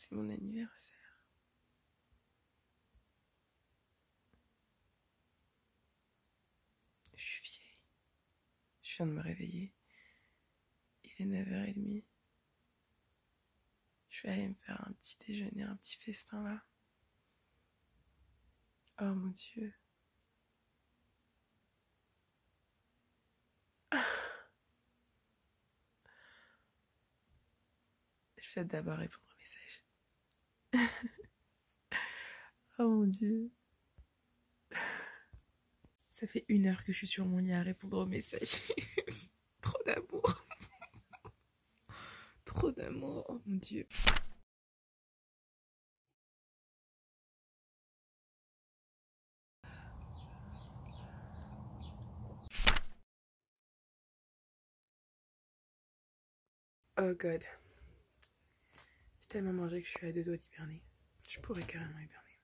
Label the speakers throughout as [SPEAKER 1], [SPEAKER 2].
[SPEAKER 1] c'est mon anniversaire. Je suis vieille. Je viens de me réveiller. Il est 9h30. Je vais aller me faire un petit déjeuner, un petit festin là. Oh mon Dieu. Je vais peut-être d'abord répondre au message. Oh mon Dieu. Ça fait 1 heure que je suis sur mon lit à répondre aux messages. Trop d'amour. Trop d'amour, oh mon Dieu. Oh god. J'ai tellement mangé que je suis à 2 doigts d'hiberner. Je pourrais carrément hiberner.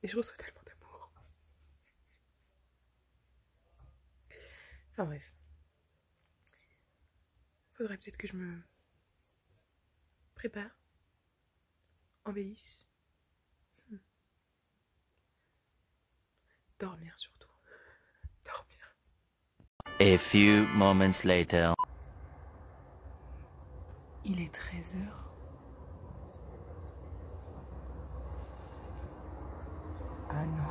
[SPEAKER 1] Et je reçois tellement d'amour. Enfin bref. Faudrait peut-être que je me prépare. Embellisse. Dormir surtout. Dormir.
[SPEAKER 2] A few moments later.
[SPEAKER 1] Il est 13h. Ah non.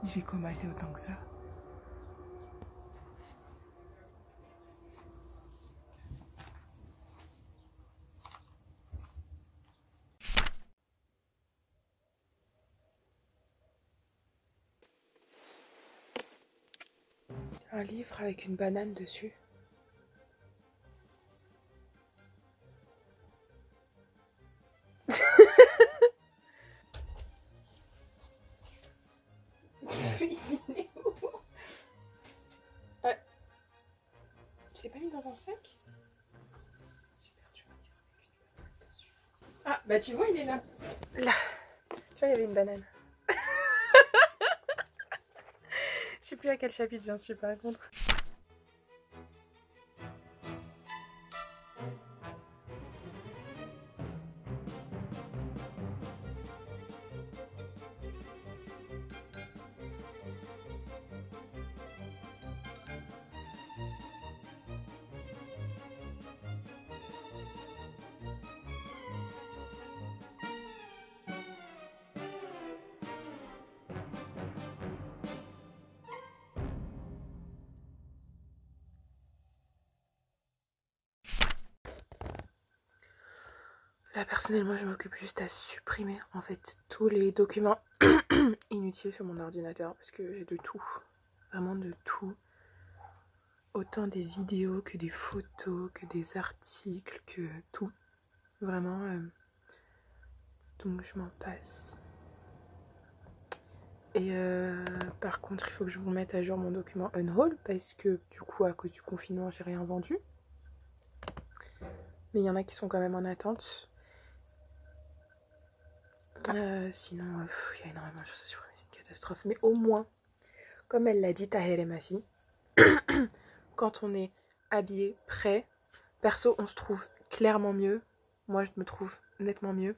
[SPEAKER 1] J'ai comaté autant que ça. Un livre avec une banane dessus. Je l'ai pas mis dans un sac? J'ai perdu un livre avec une banane dessus. Ah, bah tu vois, il est là. Là. Tu vois, il y avait une banane. Je sais plus à quel chapitre j'en suis par contre. Là, personnellement, je m'occupe juste à supprimer en fait tous les documents inutiles sur mon ordinateur parce que j'ai de tout, vraiment de tout. Autant des vidéos que des photos, que des articles, que tout. Vraiment. Donc je m'en passe. Et par contre, il faut que je vous mette à jour mon document Unhaul parce que du coup, à cause du confinement, j'ai rien vendu. Mais il y en a qui sont quand même en attente. Sinon, il y a énormément de choses à supprimer, c'est une catastrophe. Mais au moins, comme elle l'a dit, Tahel et ma fille, quand on est habillé, prêt, perso, on se trouve clairement mieux. Moi, je me trouve nettement mieux.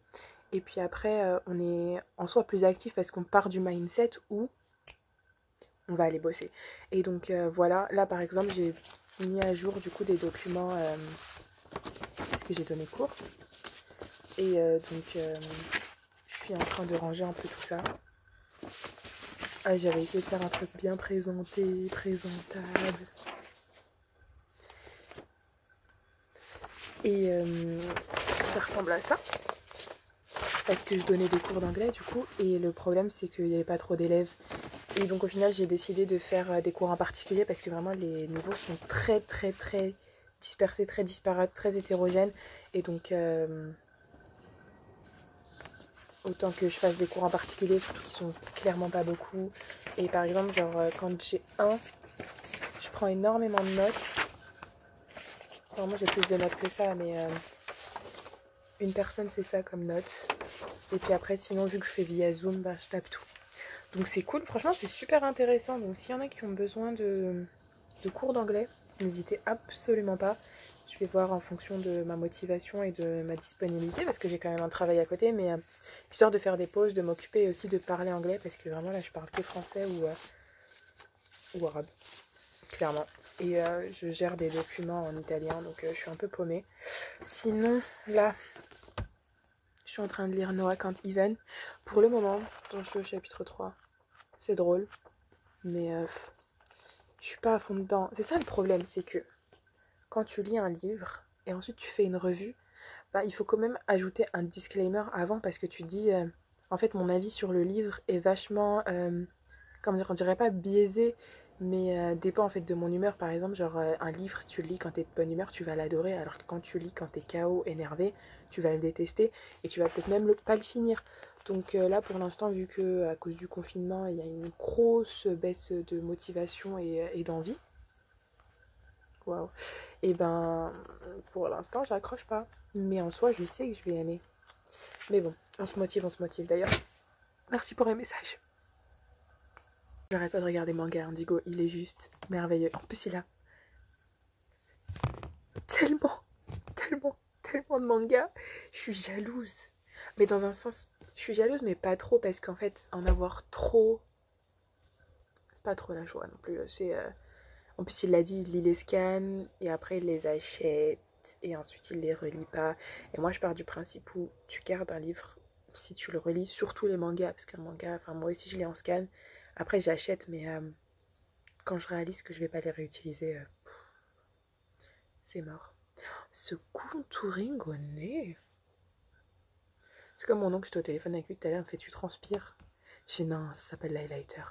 [SPEAKER 1] Et puis après, on est en soi plus actif parce qu'on part du mindset où on va aller bosser. Et donc, voilà. Là, par exemple, j'ai mis à jour du coup des documents parce que j'ai donné cours. Et donc... je suis en train de ranger un peu tout ça. Ah, j'avais essayé de faire un truc bien présenté, présentable. Et ça ressemble à ça. Parce que je donnais des cours d'anglais du coup. Et le problème c'est qu'il n'y avait pas trop d'élèves. Et donc au final j'ai décidé de faire des cours en particulier parce que vraiment les niveaux sont très dispersés, très disparates, très hétérogènes. Et donc... autant que je fasse des cours en particulier, surtout qui sont clairement pas beaucoup. Et par exemple, genre quand j'ai je prends énormément de notes. Alors moi j'ai plus de notes que ça, mais une personne c'est ça comme note. Et puis après, sinon vu que je fais via Zoom, bah, je tape tout. Donc c'est cool, franchement c'est super intéressant. Donc s'il y en a qui ont besoin de cours d'anglais, n'hésitez absolument pas. Je vais voir en fonction de ma motivation et de ma disponibilité parce que j'ai quand même un travail à côté, mais histoire de faire des pauses, de m'occuper aussi de parler anglais parce que vraiment là je parle que français ou arabe, clairement. Et je gère des documents en italien, donc je suis un peu paumée. Sinon, là, je suis en train de lire Noah Kant Even. Pour le moment, je suis au chapitre 3. C'est drôle, mais je suis pas à fond dedans. C'est ça le problème, c'est que quand tu lis un livre et ensuite tu fais une revue, bah, il faut quand même ajouter un disclaimer avant parce que tu dis, en fait, mon avis sur le livre est vachement, comment dire, on dirait pas biaisé, mais dépend en fait de mon humeur. Par exemple, genre un livre, si tu le lis quand t'es de bonne humeur, tu vas l'adorer, alors que quand tu lis quand t'es KO, énervé, tu vas le détester et tu vas peut-être même pas le finir. Donc là, pour l'instant, vu que à cause du confinement, il y a une grosse baisse de motivation et d'envie, waouh, et ben pour l'instant, j'accroche pas. Mais en soi, je sais que je vais aimer. Mais bon, on se motive d'ailleurs. Merci pour les messages. J'arrête pas de regarder manga Indigo, il est juste merveilleux. En plus, il a tellement de mangas. Je suis jalouse. Mais dans un sens, je suis jalouse, mais pas trop, parce qu'en fait, en avoir trop, c'est pas trop la joie non plus. En plus, il l'a dit, il lit les scans, et après, il les achète, et ensuite, il les relit pas. Et moi, je pars du principe où tu gardes un livre, si tu le relis, surtout les mangas, parce qu'un manga, enfin, moi aussi, je lis en scan. Après, j'achète, mais quand je réalise que je vais pas les réutiliser, c'est mort. Ce contouring au nez. C'est comme mon oncle, j'étais au téléphone avec lui tout à l'heure, il me fait tu transpires. J'ai dit non, ça s'appelle l'highlighter.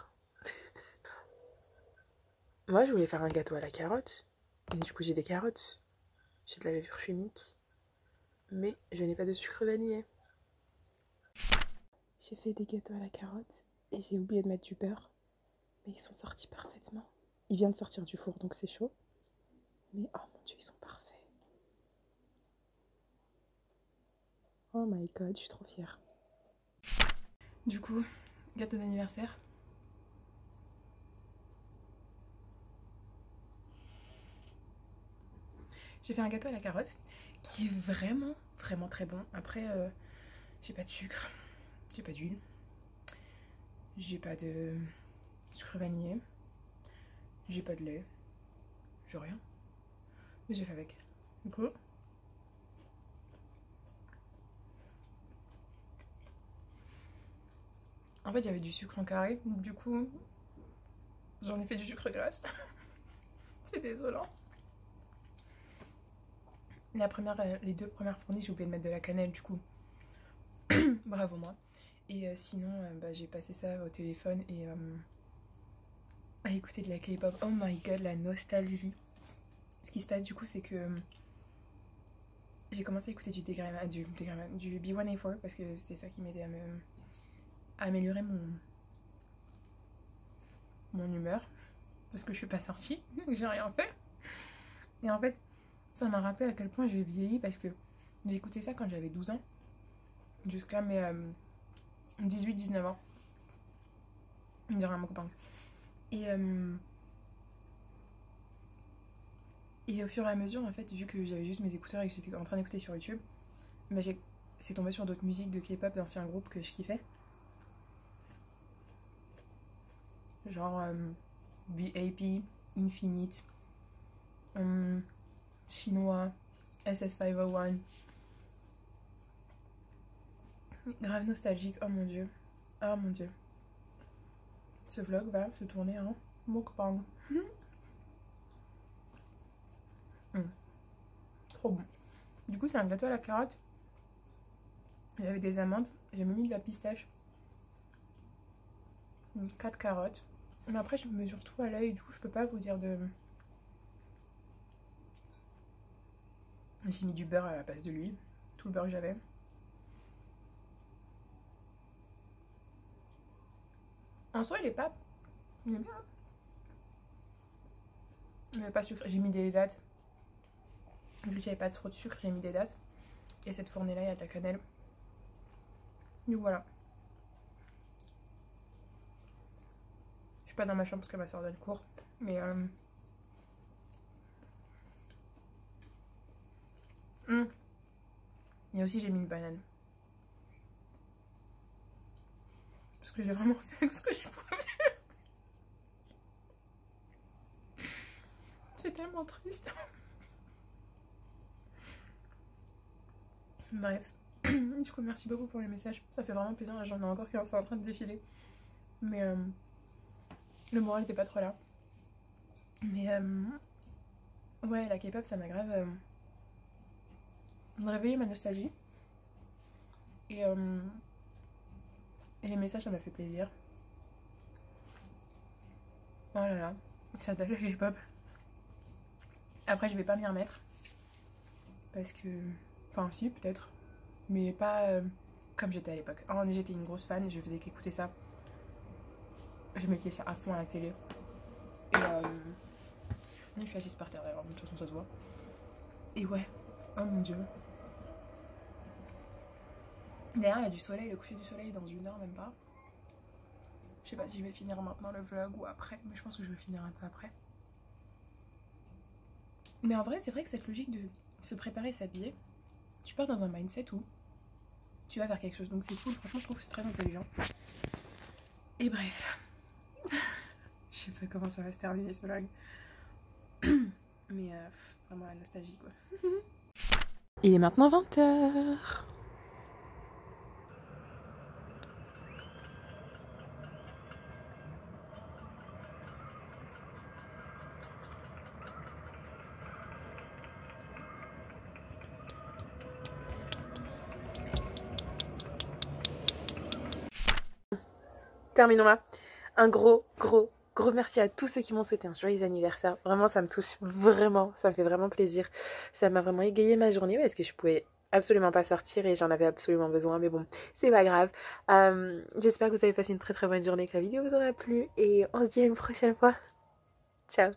[SPEAKER 1] Moi, je voulais faire un gâteau à la carotte. Et du coup, j'ai des carottes. J'ai de la levure chimique. Mais je n'ai pas de sucre vanillé. J'ai fait des gâteaux à la carotte et j'ai oublié de mettre du beurre. Mais ils sont sortis parfaitement. Il vient de sortir du four, donc c'est chaud. Mais oh mon dieu, ils sont parfaits. Oh my god, je suis trop fière. Du coup, gâteau d'anniversaire. J'ai fait un gâteau à la carotte qui est vraiment très bon. Après, j'ai pas de sucre, j'ai pas d'huile, j'ai pas de sucre vanillé, j'ai pas de lait, j'ai rien. Mais j'ai fait avec. Du coup, en fait, il y avait du sucre en carré. Du coup, j'en ai fait du sucre glace. C'est désolant. Les deux premières fournies, j'ai oublié de mettre de la cannelle, du coup. Bravo moi. Et sinon, bah, j'ai passé ça au téléphone et à écouter de la K-pop. Oh my god, la nostalgie. Ce qui se passe du coup, c'est que j'ai commencé à écouter du B1A4 parce que c'était ça qui m'aidait à améliorer mon humeur. Parce que je suis pas sortie, j'ai rien fait. Et en fait, ça m'a rappelé à quel point j'ai vieilli parce que j'ai écouté ça quand j'avais 12 ans. Jusqu'à mes 18-19 ans. On dirait à mon copain. Et au fur et à mesure, en fait, vu que j'avais juste mes écouteurs et que j'étais en train d'écouter sur YouTube, bah c'est tombé sur d'autres musiques de K-pop d'anciens groupes que je kiffais. Genre BAP, Infinite, Chinois, SS501. Grave nostalgique, oh mon dieu. Oh mon dieu. Ce vlog va se tourner en mukbang. Trop bon. Du coup, c'est un gâteau à la carotte. J'avais des amandes, j'ai même mis de la pistache. 4 carottes. Mais après, je mesure tout à l'œil, du coup, je peux pas vous dire de. J'ai mis du beurre à la place de l'huile. Tout le beurre que j'avais. En soi, il est pas. Il est bien. Mais pas sucré. J'ai mis des dattes. Vu qu'il n'y avait pas trop de sucre, j'ai mis des dattes. Et cette fournée là, il y a de la cannelle. Donc voilà. suis pas dans ma chambre parce que ma soeur donne cours. Mais et aussi j'ai mis une banane. Parce que j'ai vraiment fait ce que je pouvais. C'est tellement triste. Bref. Du coup, merci beaucoup pour les messages. Ça fait vraiment plaisir. J'en ai encore qui sont en train de défiler. Mais le moral n'était pas trop là. Mais ouais, la K-pop, ça m'a grave réveillé ma nostalgie. Et les messages, ça m'a fait plaisir. Oh là là, ça date le K-pop. Après, je vais pas m'y remettre. Parce que... Enfin, si, peut-être. Mais pas comme j'étais à l'époque. Oh, j'étais une grosse fan, je faisais qu'écouter ça. Je mettais ça à fond à la télé. Et je suis assise par terre d'ailleurs, de toute façon ça se voit. Et ouais, oh mon dieu. D'ailleurs, il y a du soleil, le coucher du soleil dans 1 heure, même pas. Je sais pas si je vais finir maintenant le vlog ou après, mais je pense que je vais finir un peu après. Mais en vrai, c'est vrai que cette logique de se préparer, s'habiller, tu pars dans un mindset où tu vas vers quelque chose. Donc c'est cool, franchement, je trouve que c'est très intelligent. Et bref. Je sais pas comment ça va se terminer ce vlog. Mais vraiment la nostalgie quoi. Il est maintenant 20h. Terminons là. Un gros merci à tous ceux qui m'ont souhaité un joyeux anniversaire. Vraiment, ça me touche vraiment. Ça me fait vraiment plaisir. Ça m'a vraiment égayé ma journée parce que je pouvais absolument pas sortir et j'en avais absolument besoin. Mais bon, c'est pas grave. J'espère que vous avez passé une très bonne journée, que la vidéo vous aura plu. Et on se dit à une prochaine fois. Ciao.